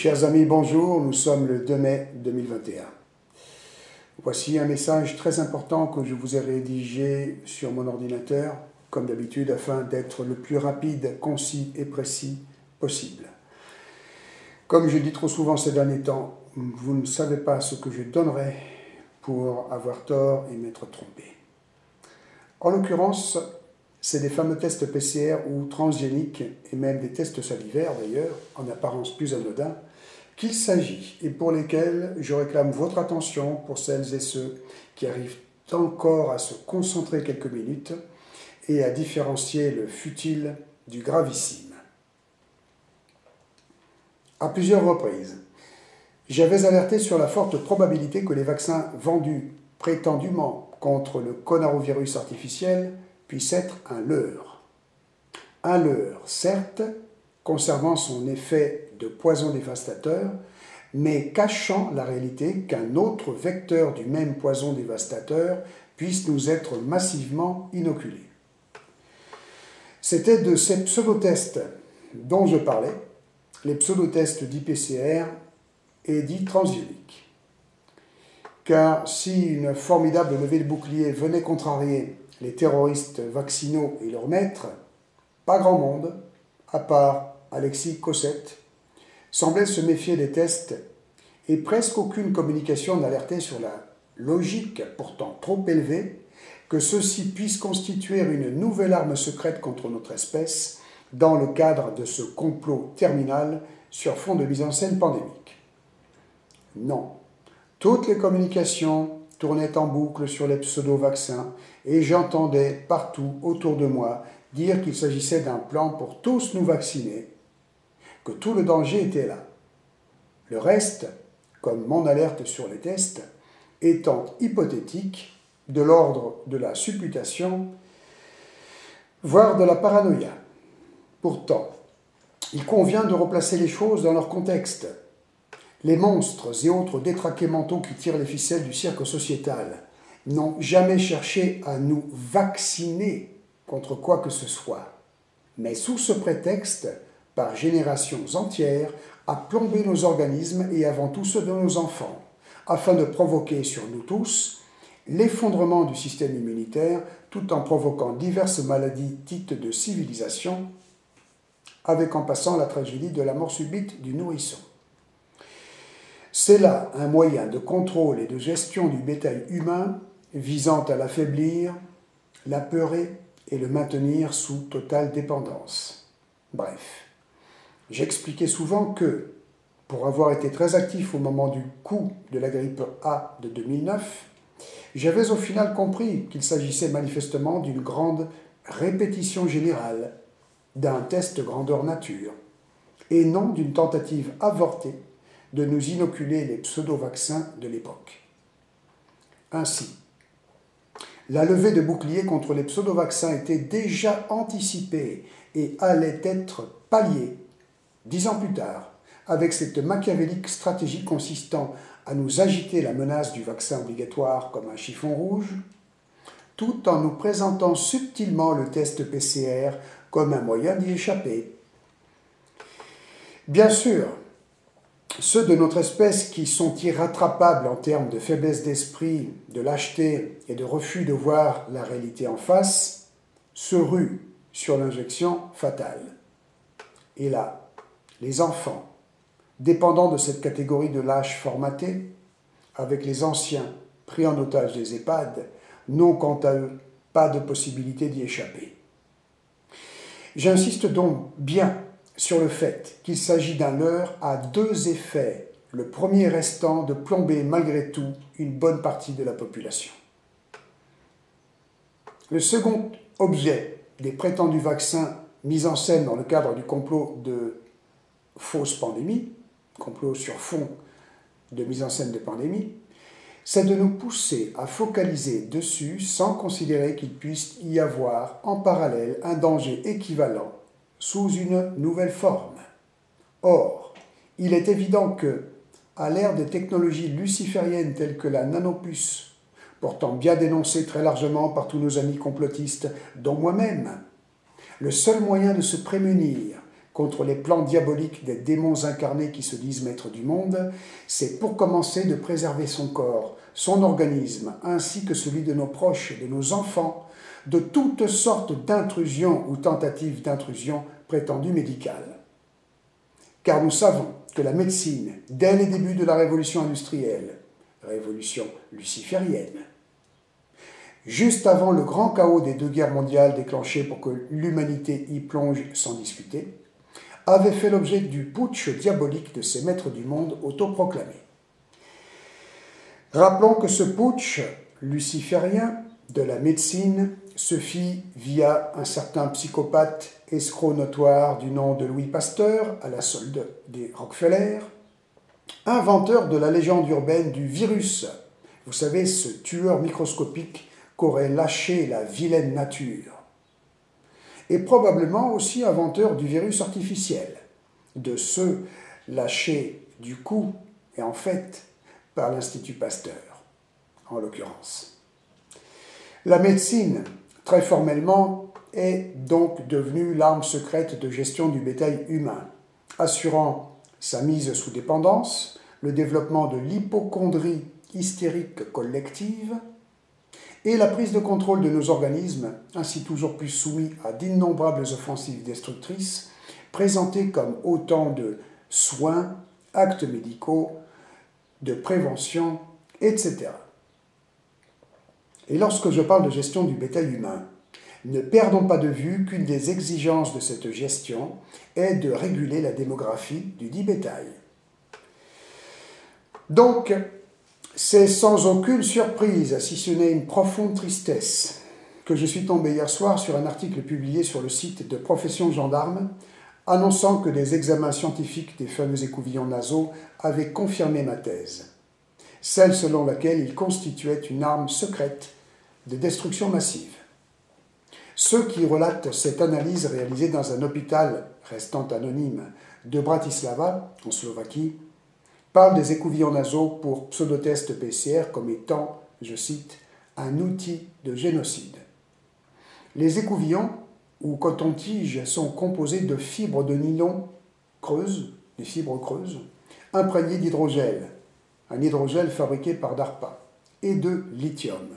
Chers amis, bonjour, nous sommes le 2 mai 2021. Voici un message très important que je vous ai rédigé sur mon ordinateur, comme d'habitude, afin d'être le plus rapide, concis et précis possible. Comme je dis trop souvent ces derniers temps, vous ne savez pas ce que je donnerais pour avoir tort et m'être trompé. En l'occurrence, c'est des fameux tests PCR ou transgéniques, et même des tests salivaires d'ailleurs, en apparence plus anodins, qu'il s'agit et pour lesquels je réclame votre attention pour celles et ceux qui arrivent encore à se concentrer quelques minutes et à différencier le futile du gravissime. À plusieurs reprises, j'avais alerté sur la forte probabilité que les vaccins vendus prétendument contre le coronavirus artificiel puisse être un leurre. Un leurre, certes, conservant son effet de poison dévastateur, mais cachant la réalité qu'un autre vecteur du même poison dévastateur puisse nous être massivement inoculé. C'était de ces pseudotests dont je parlais, les pseudotests dits PCR et dits transgéniques. Car si une formidable levée de bouclier venait contrarier les terroristes vaccinaux et leurs maîtres, pas grand monde, à part Alexis Cossette, semblait se méfier des tests et presque aucune communication n'alertait sur la logique, pourtant trop élevée, que ceux-ci puissent constituer une nouvelle arme secrète contre notre espèce dans le cadre de ce complot terminal sur fond de mise en scène pandémique. Non, toutes les communications tournaient en boucle sur les pseudo-vaccins et j'entendais partout autour de moi dire qu'il s'agissait d'un plan pour tous nous vacciner, que tout le danger était là. Le reste, comme mon alerte sur les tests, étant hypothétique, de l'ordre de la supputation, voire de la paranoïa. Pourtant, il convient de replacer les choses dans leur contexte. Les monstres et autres détraqués mentaux qui tirent les ficelles du cirque sociétal n'ont jamais cherché à nous vacciner contre quoi que ce soit, mais sous ce prétexte, par générations entières, à plomber nos organismes et avant tout ceux de nos enfants, afin de provoquer sur nous tous l'effondrement du système immunitaire tout en provoquant diverses maladies dites de civilisation, avec en passant la tragédie de la mort subite du nourrisson. C'est là un moyen de contrôle et de gestion du bétail humain visant à l'affaiblir, l'apeurer et le maintenir sous totale dépendance. Bref, j'expliquais souvent que, pour avoir été très actif au moment du coup de la grippe A de 2009, j'avais au final compris qu'il s'agissait manifestement d'une grande répétition générale, d'un test grandeur nature, et non d'une tentative avortée de nous inoculer les pseudo-vaccins de l'époque. Ainsi, la levée de bouclier contre les pseudo-vaccins était déjà anticipée et allait être palliée 10 ans plus tard, avec cette machiavélique stratégie consistant à nous agiter la menace du vaccin obligatoire comme un chiffon rouge, tout en nous présentant subtilement le test PCR comme un moyen d'y échapper. Bien sûr, ceux de notre espèce qui sont irrattrapables en termes de faiblesse d'esprit, de lâcheté et de refus de voir la réalité en face, se ruent sur l'injection fatale. Et là, les enfants, dépendants de cette catégorie de lâches formatés, avec les anciens pris en otage des EHPAD, n'ont quant à eux pas de possibilité d'y échapper. J'insiste donc bien sur le fait qu'il s'agit d'un leurre à deux effets, le premier restant de plomber malgré tout une bonne partie de la population. Le second objet des prétendus vaccins mis en scène dans le cadre du complot de fausse pandémie, complot sur fond de mise en scène de pandémie, c'est de nous pousser à focaliser dessus sans considérer qu'il puisse y avoir en parallèle un danger équivalent sous une nouvelle forme. Or, il est évident que, à l'ère des technologies lucifériennes telles que la nanopuce, pourtant bien dénoncée très largement par tous nos amis complotistes, dont moi-même, le seul moyen de se prémunir contre les plans diaboliques des démons incarnés qui se disent maîtres du monde, c'est pour commencer de préserver son corps, son organisme, ainsi que celui de nos proches et de nos enfants, de toutes sortes d'intrusions ou tentatives d'intrusion prétendues médicales. Car nous savons que la médecine, dès les débuts de la révolution industrielle, révolution luciférienne, juste avant le grand chaos des 2 guerres mondiales déclenchées pour que l'humanité y plonge sans discuter, avait fait l'objet du putsch diabolique de ces maîtres du monde autoproclamés. Rappelons que ce putsch luciférien de la médecine se fit via un certain psychopathe escroc notoire du nom de Louis Pasteur, à la solde des Rockefeller, inventeur de la légende urbaine du virus. Vous savez, ce tueur microscopique qu'aurait lâché la vilaine nature. Et probablement aussi inventeur du virus artificiel, de ceux lâchés du coup, et en fait, par l'Institut Pasteur, en l'occurrence. La médecine, très formellement, est donc devenue l'arme secrète de gestion du bétail humain, assurant sa mise sous dépendance, le développement de l'hypocondrie hystérique collective et la prise de contrôle de nos organismes, ainsi toujours plus soumis à d'innombrables offensives destructrices, présentées comme autant de soins, actes médicaux, de prévention, etc. Et lorsque je parle de gestion du bétail humain, ne perdons pas de vue qu'une des exigences de cette gestion est de réguler la démographie du dit bétail. Donc, c'est sans aucune surprise, si ce n'est une profonde tristesse, que je suis tombé hier soir sur un article publié sur le site de Profession Gendarme, annonçant que des examens scientifiques des fameux écouvillons nasaux avaient confirmé ma thèse, celle selon laquelle ils constituaient une arme secrète de destruction massive. Ceux qui relatent cette analyse réalisée dans un hôpital restant anonyme de Bratislava, en Slovaquie, parlent des écouvillons nasaux pour pseudotest PCR comme étant, je cite, un outil de génocide. Les écouvillons ou coton-tiges sont composés de fibres de nylon creuses, des fibres creuses, imprégnées d'hydrogel, un hydrogel fabriqué par DARPA, et de lithium.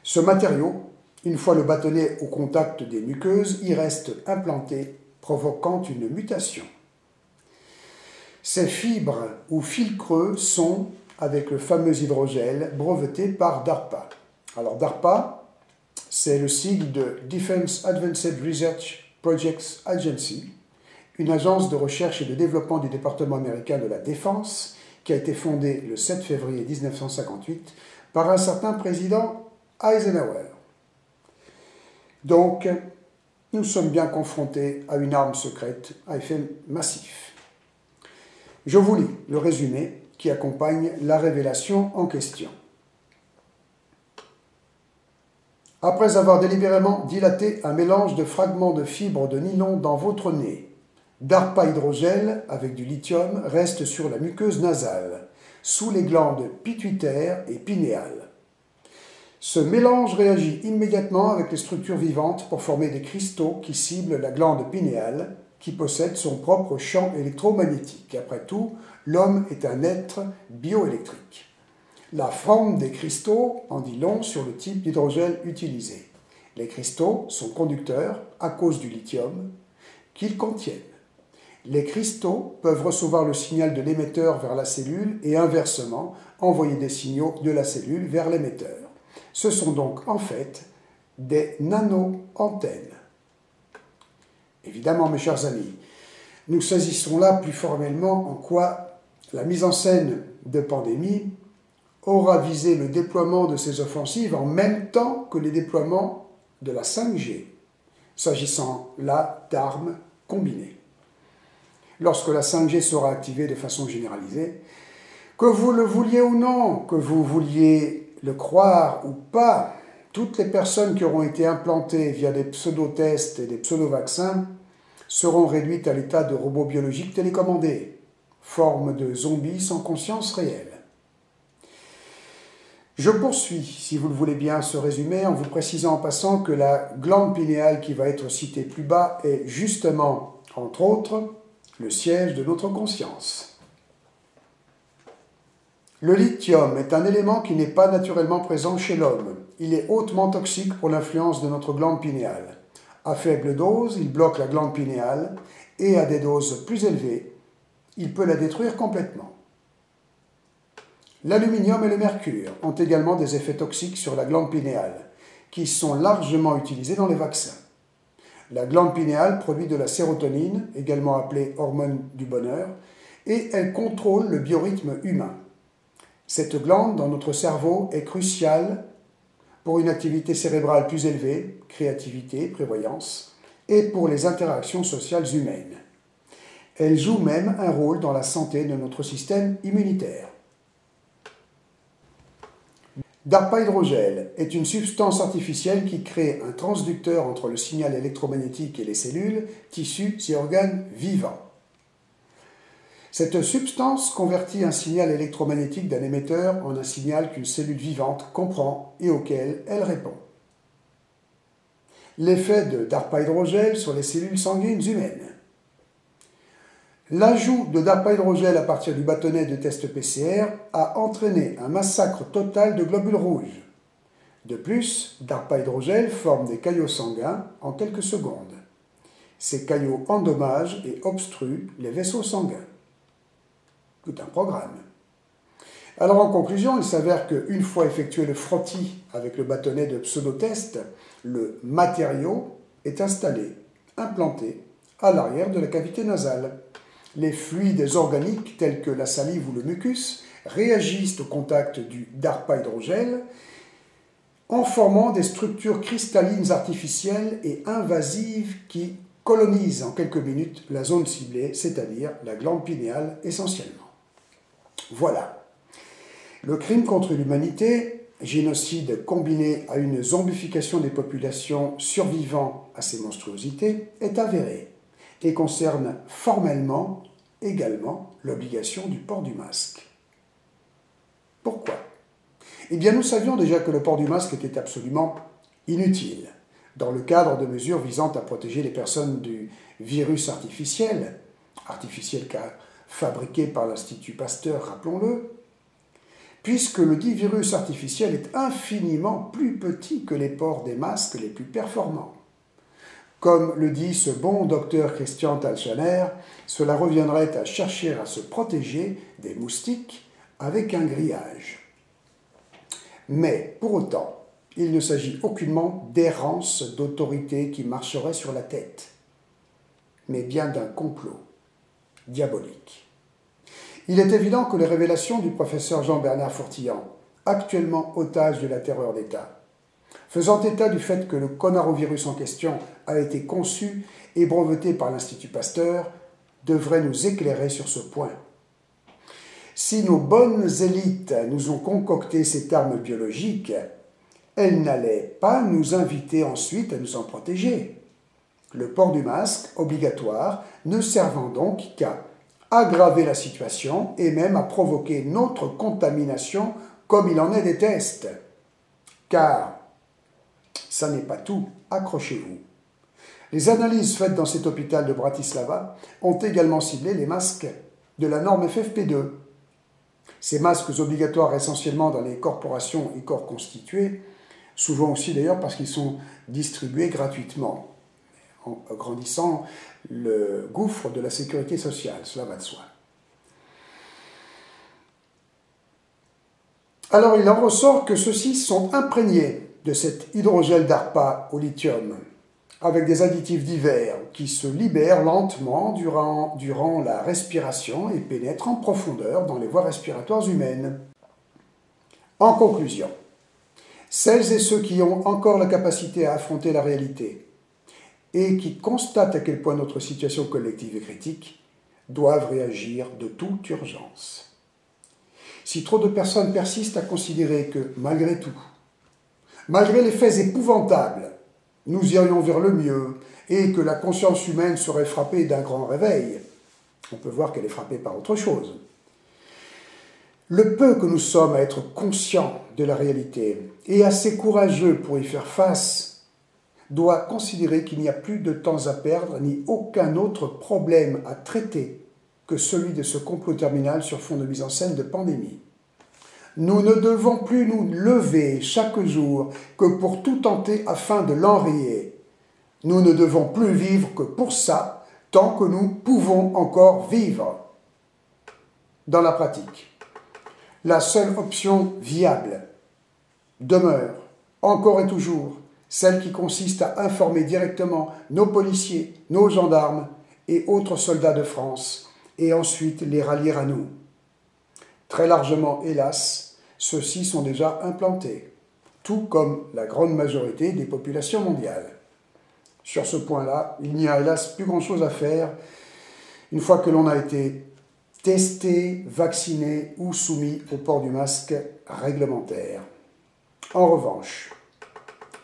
Ce matériau, une fois le bâtonnet au contact des muqueuses, y reste implanté, provoquant une mutation. Ces fibres ou fils creux sont, avec le fameux hydrogel, brevetés par DARPA. Alors DARPA, c'est le sigle de Defense Advanced Research Projects Agency, une agence de recherche et de développement du département américain de la Défense, qui a été fondée le 7 février 1958 par un certain président Eisenhower. Donc, nous sommes bien confrontés à une arme secrète à effet massif. Je vous lis le résumé qui accompagne la révélation en question. Après avoir délibérément dilaté un mélange de fragments de fibres de nylon dans votre nez, DARPA hydrogel avec du lithium reste sur la muqueuse nasale, sous les glandes pituitaires et pinéales. Ce mélange réagit immédiatement avec les structures vivantes pour former des cristaux qui ciblent la glande pinéale, qui possède son propre champ électromagnétique. Après tout, l'homme est un être bioélectrique. La forme des cristaux en dit long sur le type d'hydrogel utilisé. Les cristaux sont conducteurs à cause du lithium qu'ils contiennent. Les cristaux peuvent recevoir le signal de l'émetteur vers la cellule et inversement envoyer des signaux de la cellule vers l'émetteur. Ce sont donc en fait des nano-antennes. Évidemment, mes chers amis, nous saisissons là plus formellement en quoi la mise en scène de pandémie aura visé le déploiement de ces offensives en même temps que les déploiements de la 5G, s'agissant là d'armes combinées. Lorsque la 5G sera activée de façon généralisée, que vous le vouliez ou non, que vous vouliez le croire ou pas, toutes les personnes qui auront été implantées via des pseudo-tests et des pseudo-vaccins seront réduites à l'état de robots biologiques télécommandés, forme de zombies sans conscience réelle. Je poursuis, si vous le voulez bien, ce résumé en vous précisant en passant que la glande pinéale qui va être citée plus bas est justement entre autres le siège de notre conscience. Le lithium est un élément qui n'est pas naturellement présent chez l'homme. Il est hautement toxique pour l'influence de notre glande pinéale. À faible dose, il bloque la glande pinéale et à des doses plus élevées, il peut la détruire complètement. L'aluminium et le mercure ont également des effets toxiques sur la glande pinéale, qui sont largement utilisés dans les vaccins. La glande pinéale produit de la sérotonine, également appelée hormone du bonheur, et elle contrôle le biorhythme humain. Cette glande dans notre cerveau est cruciale pour une activité cérébrale plus élevée, créativité, prévoyance, et pour les interactions sociales humaines. Elle joue même un rôle dans la santé de notre système immunitaire. DARPA hydrogel est une substance artificielle qui crée un transducteur entre le signal électromagnétique et les cellules, tissus et organes vivants. Cette substance convertit un signal électromagnétique d'un émetteur en un signal qu'une cellule vivante comprend et auquel elle répond. L'effet de DARPA hydrogel sur les cellules sanguines humaines. L'ajout de DARPA hydrogel à partir du bâtonnet de test PCR a entraîné un massacre total de globules rouges. De plus, DARPA hydrogel forme des caillots sanguins en quelques secondes. Ces caillots endommagent et obstruent les vaisseaux sanguins. Tout un programme. Alors en conclusion, il s'avère qu'une fois effectué le frottis avec le bâtonnet de pseudotest, le matériau est installé, implanté, à l'arrière de la cavité nasale. Les fluides organiques tels que la salive ou le mucus réagissent au contact du DARPA hydrogel en formant des structures cristallines artificielles et invasives qui colonisent en quelques minutes la zone ciblée, c'est-à-dire la glande pinéale essentiellement. Voilà. Le crime contre l'humanité, génocide combiné à une zombification des populations survivant à ces monstruosités, est avéré et concerne formellement également l'obligation du port du masque. Pourquoi? Eh bien, nous savions déjà que le port du masque était absolument inutile dans le cadre de mesures visant à protéger les personnes du virus artificiel car fabriqué par l'Institut Pasteur, rappelons-le, puisque le dit virus artificiel est infiniment plus petit que les pores des masques les plus performants. Comme le dit ce bon docteur Christian Talchaner, cela reviendrait à chercher à se protéger des moustiques avec un grillage. Mais, pour autant, il ne s'agit aucunement d'errance d'autorité qui marcherait sur la tête, mais bien d'un complot diabolique. Il est évident que les révélations du professeur Jean-Bernard Fourtillan, actuellement otage de la terreur d'État, faisant état du fait que le coronavirus en question a été conçu et breveté par l'Institut Pasteur, devraient nous éclairer sur ce point. Si nos bonnes élites nous ont concocté cette arme biologique, elles n'allaient pas nous inviter ensuite à nous en protéger. Le port du masque, obligatoire, ne servant donc qu'à aggraver la situation et même à provoquer notre contamination comme il en est des tests. Car ça n'est pas tout, accrochez-vous. Les analyses faites dans cet hôpital de Bratislava ont également ciblé les masques de la norme FFP2. Ces masques obligatoires essentiellement dans les corporations et corps constitués, souvent aussi d'ailleurs parce qu'ils sont distribués gratuitement, en grandissant le gouffre de la sécurité sociale, cela va de soi. Alors il en ressort que ceux-ci sont imprégnés de cet hydrogel DARPA au lithium, avec des additifs divers qui se libèrent lentement durant la respiration et pénètrent en profondeur dans les voies respiratoires humaines. En conclusion, celles et ceux qui ont encore la capacité à affronter la réalité et qui constatent à quel point notre situation collective est critique, doivent réagir de toute urgence. Si trop de personnes persistent à considérer que, malgré tout, malgré les faits épouvantables, nous irions vers le mieux et que la conscience humaine serait frappée d'un grand réveil, on peut voir qu'elle est frappée par autre chose. Le peu que nous sommes à être conscients de la réalité et assez courageux pour y faire face doit considérer qu'il n'y a plus de temps à perdre ni aucun autre problème à traiter que celui de ce complot terminal sur fond de mise en scène de pandémie. Nous ne devons plus nous lever chaque jour que pour tout tenter afin de l'enrayer. Nous ne devons plus vivre que pour ça, tant que nous pouvons encore vivre. Dans la pratique, la seule option viable demeure, encore et toujours, celle qui consiste à informer directement nos policiers, nos gendarmes et autres soldats de France, et ensuite les rallier à nous. Très largement, hélas, ceux-ci sont déjà implantés, tout comme la grande majorité des populations mondiales. Sur ce point-là, il n'y a hélas plus grand-chose à faire une fois que l'on a été testé, vacciné ou soumis au port du masque réglementaire. En revanche,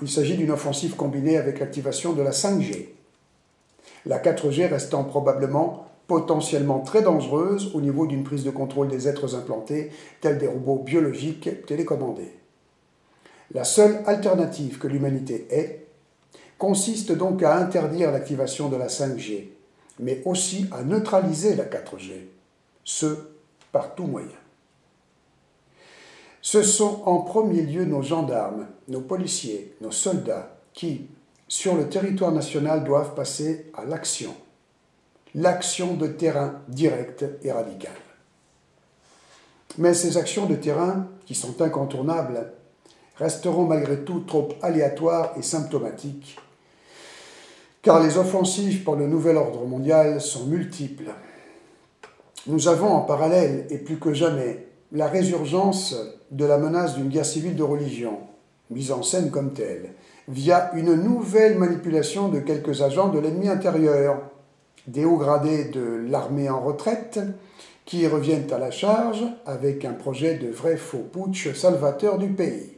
il s'agit d'une offensive combinée avec l'activation de la 5G. La 4G restant probablement potentiellement très dangereuse au niveau d'une prise de contrôle des êtres implantés, tels des robots biologiques télécommandés. La seule alternative que l'humanité ait consiste donc à interdire l'activation de la 5G, mais aussi à neutraliser la 4G, ce par tout moyen. Ce sont en premier lieu nos gendarmes, nos policiers, nos soldats qui, sur le territoire national, doivent passer à l'action. L'action de terrain directe et radicale. Mais ces actions de terrain, qui sont incontournables, resteront malgré tout trop aléatoires et symptomatiques, car les offensives pour le nouvel ordre mondial sont multiples. Nous avons en parallèle, et plus que jamais, la résurgence de la menace d'une guerre civile de religion, mise en scène comme telle, via une nouvelle manipulation de quelques agents de l'ennemi intérieur, des hauts gradés de l'armée en retraite, qui reviennent à la charge avec un projet de vrai faux putsch salvateur du pays.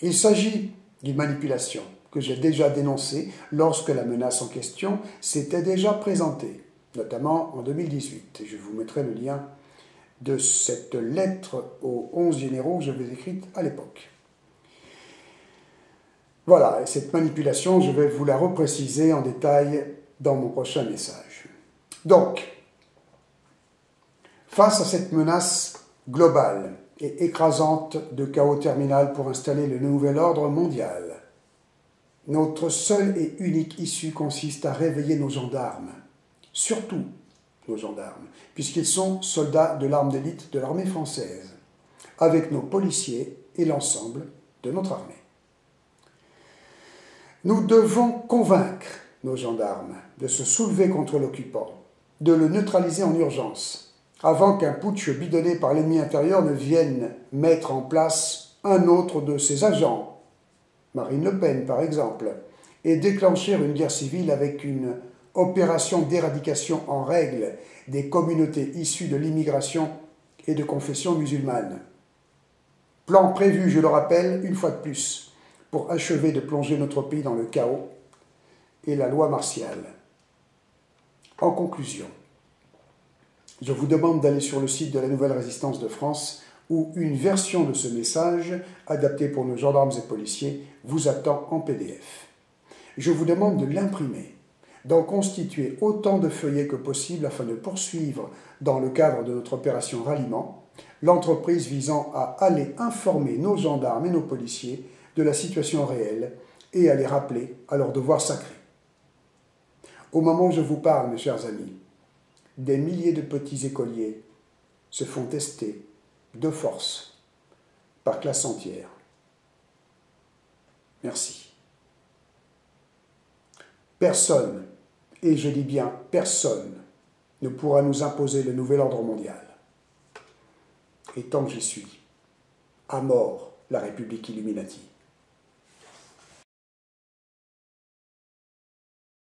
Il s'agit d'une manipulation que j'ai déjà dénoncée lorsque la menace en question s'était déjà présentée, notamment en 2018. Je vous mettrai le lien de cette lettre aux 11 généraux que j'avais écrite à l'époque. Voilà, et cette manipulation, je vais vous la repréciser en détail dans mon prochain message. Donc, face à cette menace globale et écrasante de chaos terminal pour installer le nouvel ordre mondial, notre seule et unique issue consiste à réveiller nos gendarmes, surtout nos gendarmes, puisqu'ils sont soldats de l'arme d'élite de l'armée française, avec nos policiers et l'ensemble de notre armée. Nous devons convaincre nos gendarmes de se soulever contre l'occupant, de le neutraliser en urgence, avant qu'un putsch bidonné par l'ennemi intérieur ne vienne mettre en place un autre de ses agents, Marine Le Pen par exemple, et déclencher une guerre civile avec une opération d'éradication en règle des communautés issues de l'immigration et de confession musulmane. Plan prévu, je le rappelle, une fois de plus, pour achever de plonger notre pays dans le chaos et la loi martiale. En conclusion, je vous demande d'aller sur le site de la Nouvelle Résistance de France où une version de ce message, adaptée pour nos gendarmes et policiers, vous attend en PDF. Je vous demande de l'imprimer, d'en constituer autant de feuillets que possible afin de poursuivre, dans le cadre de notre opération ralliement, l'entreprise visant à aller informer nos gendarmes et nos policiers de la situation réelle et à les rappeler à leur devoir sacré. Au moment où je vous parle, mes chers amis, des milliers de petits écoliers se font tester de force par classe entière. Merci. Personne, et je dis bien personne, ne pourra nous imposer le nouvel ordre mondial. Et tant que j'y suis, à mort la République Illuminati.